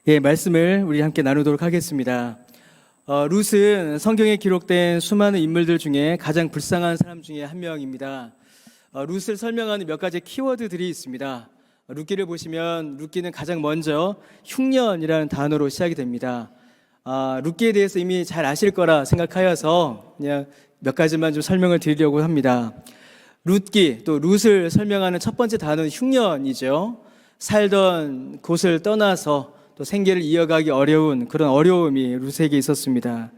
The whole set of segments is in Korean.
예, 말씀을 우리 함께 나누도록 하겠습니다. 룻은 성경에 기록된 수많은 인물들 중에 가장 불쌍한 사람 중에 한 명입니다. 룻을 설명하는 몇 가지 키워드들이 있습니다. 룻기를 보시면 룻기는 가장 먼저 흉년이라는 단어로 시작이 됩니다. 룻기에 대해서 이미 잘 아실 거라 생각하여서 그냥 몇 가지만 좀 설명을 드리려고 합니다. 룻기, 또 룻을 설명하는 첫 번째 단어는 흉년이죠. 살던 곳을 떠나서 또 생계를 이어가기 어려운 그런 어려움이 룻에게 있었습니다.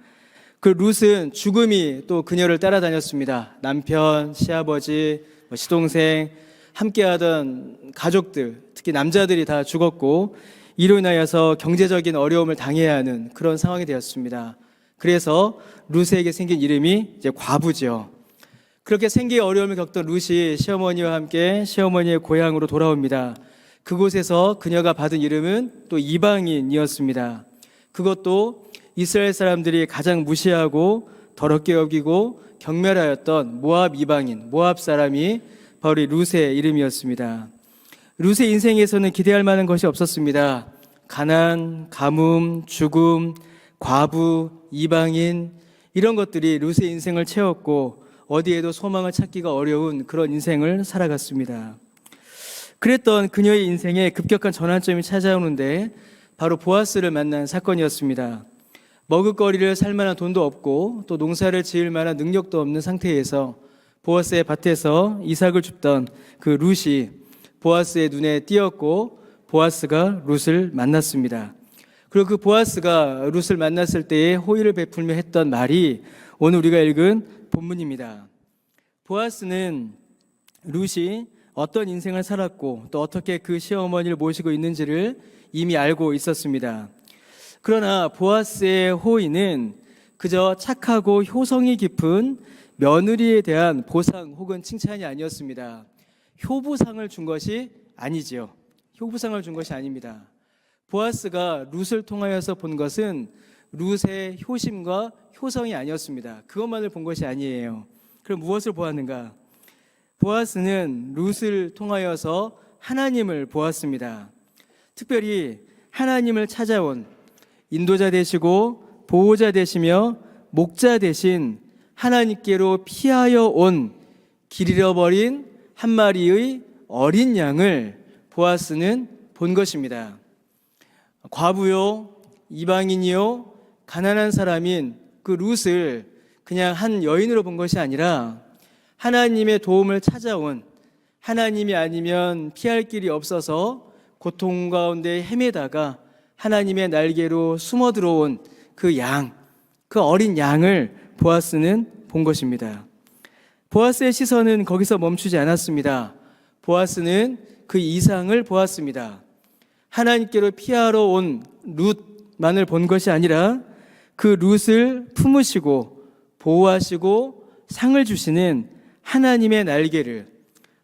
그 룻은 죽음이 또 그녀를 따라다녔습니다. 남편, 시아버지, 시동생, 함께하던 가족들, 특히 남자들이 다 죽었고 이로 인하여서 경제적인 어려움을 당해야 하는 그런 상황이 되었습니다. 그래서 룻에게 생긴 이름이 이제 과부죠. 그렇게 생계의 어려움을 겪던 룻이 시어머니와 함께 시어머니의 고향으로 돌아옵니다. 그곳에서 그녀가 받은 이름은 또 이방인이었습니다. 그것도 이스라엘 사람들이 가장 무시하고 더럽게 여기고 경멸하였던 모압 이방인, 모압 사람이 바로 룻의 이름이었습니다. 룻의 인생에서는 기대할 만한 것이 없었습니다. 가난, 가뭄, 죽음, 과부, 이방인 이런 것들이 룻의 인생을 채웠고 어디에도 소망을 찾기가 어려운 그런 인생을 살아갔습니다. 그랬던 그녀의 인생에 급격한 전환점이 찾아오는데 바로 보아스를 만난 사건이었습니다. 먹을거리를 살 만한 돈도 없고 또 농사를 지을 만한 능력도 없는 상태에서 보아스의 밭에서 이삭을 줍던 그 룻이 보아스의 눈에 띄었고 보아스가 룻을 만났습니다. 그리고 그 보아스가 룻을 만났을 때에 호의를 베풀며 했던 말이 오늘 우리가 읽은 본문입니다. 보아스는 룻이 어떤 인생을 살았고 또 어떻게 그 시어머니를 모시고 있는지를 이미 알고 있었습니다. 그러나 보아스의 호의는 그저 착하고 효성이 깊은 며느리에 대한 보상 혹은 칭찬이 아니었습니다. 효부상을 준 것이 아니지요. 효부상을 준 것이 아닙니다. 보아스가 룻을 통하여서 본 것은 룻의 효심과 효성이 아니었습니다. 그것만을 본 것이 아니에요. 그럼 무엇을 보았는가? 보아스는 룻을 통하여서 하나님을 보았습니다. 특별히 하나님을 찾아온 인도자 되시고 보호자 되시며 목자 되신 하나님께로 피하여 온 길 잃어버린 한 마리의 어린 양을 보아스는 본 것입니다. 과부요, 이방인이요, 가난한 사람인 그 룻을 그냥 한 여인으로 본 것이 아니라 하나님의 도움을 찾아온, 하나님이 아니면 피할 길이 없어서 고통 가운데 헤매다가 하나님의 날개로 숨어 들어온 그 양, 그 어린 양을 보아스는 본 것입니다. 보아스의 시선은 거기서 멈추지 않았습니다. 보아스는 그 이상을 보았습니다. 하나님께로 피하러 온 룻만을 본 것이 아니라 그 룻을 품으시고 보호하시고 상을 주시는 하나님의 날개를,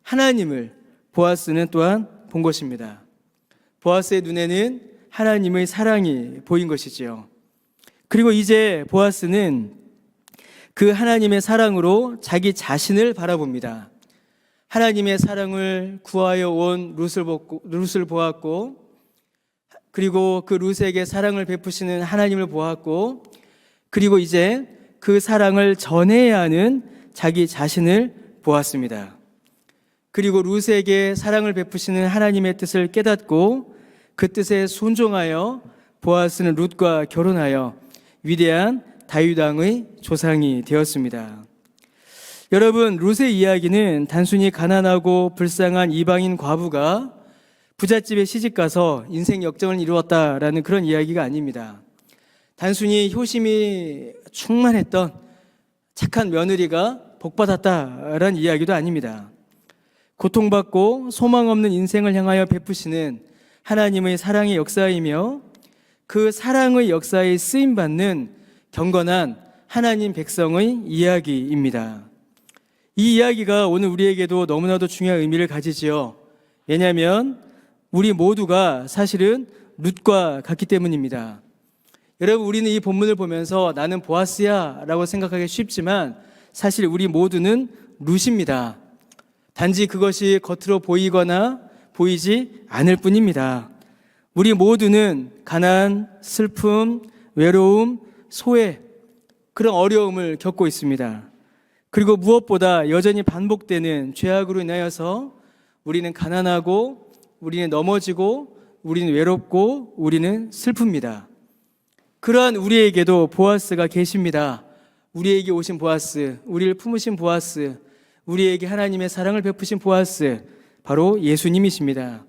하나님을 보아스는 또한 본 것입니다. 보아스의 눈에는 하나님의 사랑이 보인 것이지요. 그리고 이제 보아스는 그 하나님의 사랑으로 자기 자신을 바라봅니다. 하나님의 사랑을 구하여 온 룻을 보았고, 그리고 그 룻에게 사랑을 베푸시는 하나님을 보았고, 그리고 이제 그 사랑을 전해야 하는 자기 자신을 보았습니다. 그리고 룻에게 사랑을 베푸시는 하나님의 뜻을 깨닫고 그 뜻에 순종하여 보아스는 룻과 결혼하여 위대한 다윗 왕의 조상이 되었습니다. 여러분, 룻의 이야기는 단순히 가난하고 불쌍한 이방인 과부가 부잣집에 시집가서 인생 역전을 이루었다라는 그런 이야기가 아닙니다. 단순히 효심이 충만했던 착한 며느리가 복받았다라는 이야기도 아닙니다. 고통받고 소망 없는 인생을 향하여 베푸시는 하나님의 사랑의 역사이며 그 사랑의 역사에 쓰임받는 경건한 하나님 백성의 이야기입니다. 이 이야기가 오늘 우리에게도 너무나도 중요한 의미를 가지지요. 왜냐하면 우리 모두가 사실은 룻과 같기 때문입니다. 여러분, 우리는 이 본문을 보면서 나는 보아스야 라고 생각하기 쉽지만 사실 우리 모두는 룻입니다. 단지 그것이 겉으로 보이거나 보이지 않을 뿐입니다. 우리 모두는 가난, 슬픔, 외로움, 소외, 그런 어려움을 겪고 있습니다. 그리고 무엇보다 여전히 반복되는 죄악으로 인하여서 우리는 가난하고, 우리는 넘어지고, 우리는 외롭고, 우리는 슬픕니다. 그러한 우리에게도 보아스가 계십니다. 우리에게 오신 보아스, 우리를 품으신 보아스, 우리에게 하나님의 사랑을 베푸신 보아스, 바로 예수님이십니다.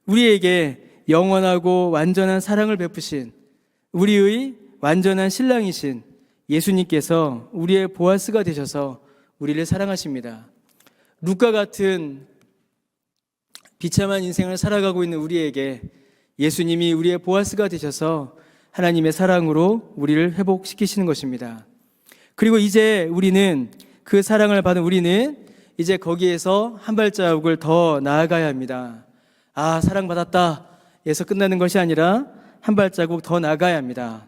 우리에게 영원하고 완전한 사랑을 베푸신 우리의 완전한 신랑이신 예수님께서 우리의 보아스가 되셔서 우리를 사랑하십니다. 룻과 같은 비참한 인생을 살아가고 있는 우리에게 예수님이 우리의 보아스가 되셔서 하나님의 사랑으로 우리를 회복시키시는 것입니다. 그리고 이제 우리는 그 사랑을 받은 우리는 이제 거기에서 한 발자국을 더 나아가야 합니다. 아, 사랑받았다 에서 끝나는 것이 아니라 한 발자국 더 나아가야 합니다.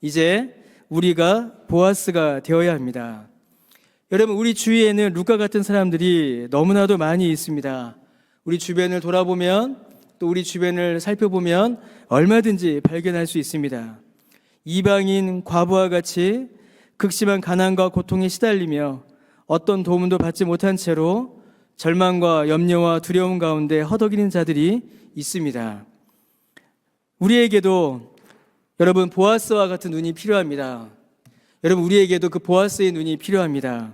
이제 우리가 보아스가 되어야 합니다. 여러분, 우리 주위에는 룻과 같은 사람들이 너무나도 많이 있습니다. 우리 주변을 돌아보면, 또 우리 주변을 살펴보면 얼마든지 발견할 수 있습니다. 이방인 과부와 같이 극심한 가난과 고통에 시달리며 어떤 도움도 받지 못한 채로 절망과 염려와 두려움 가운데 허덕이는 자들이 있습니다. 우리에게도 여러분 보아스와 같은 눈이 필요합니다. 여러분, 우리에게도 그 보아스의 눈이 필요합니다.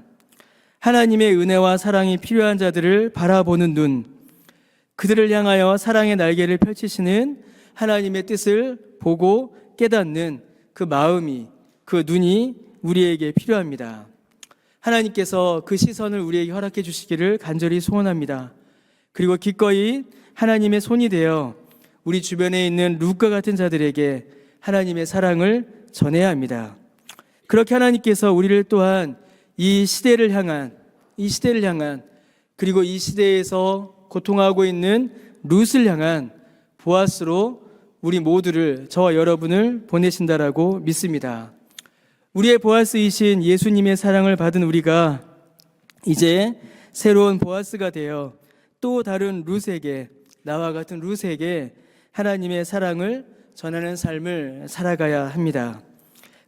하나님의 은혜와 사랑이 필요한 자들을 바라보는 눈, 그들을 향하여 사랑의 날개를 펼치시는 하나님의 뜻을 보고 깨닫는 그 마음이, 그 눈이 우리에게 필요합니다. 하나님께서 그 시선을 우리에게 허락해 주시기를 간절히 소원합니다. 그리고 기꺼이 하나님의 손이 되어 우리 주변에 있는 룻과 같은 자들에게 하나님의 사랑을 전해야 합니다. 그렇게 하나님께서 우리를 또한 이 시대를 향한 그리고 이 시대에서 고통하고 있는 룻을 향한 보아스로 우리 모두를, 저와 여러분을 보내신다라고 믿습니다. 우리의 보아스이신 예수님의 사랑을 받은 우리가 이제 새로운 보아스가 되어 또 다른 룻에게, 나와 같은 룻에게 하나님의 사랑을 전하는 삶을 살아가야 합니다.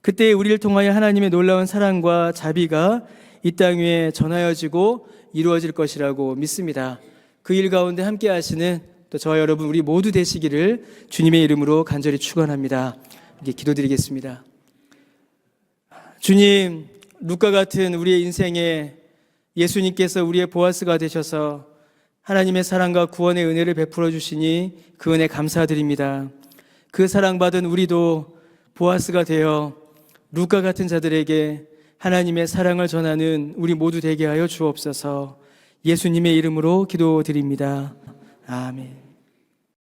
그때 우리를 통하여 하나님의 놀라운 사랑과 자비가 이 땅 위에 전하여지고 이루어질 것이라고 믿습니다. 그 일 가운데 함께 하시는 또 저와 여러분 우리 모두 되시기를 주님의 이름으로 간절히 축원합니다. 이렇게 기도드리겠습니다. 주님, 룻과 같은 우리의 인생에 예수님께서 우리의 보아스가 되셔서 하나님의 사랑과 구원의 은혜를 베풀어 주시니 그 은혜 감사드립니다. 그 사랑받은 우리도 보아스가 되어 룻과 같은 자들에게 하나님의 사랑을 전하는 우리 모두 되게 하여 주옵소서. 예수님의 이름으로 기도드립니다. 아멘.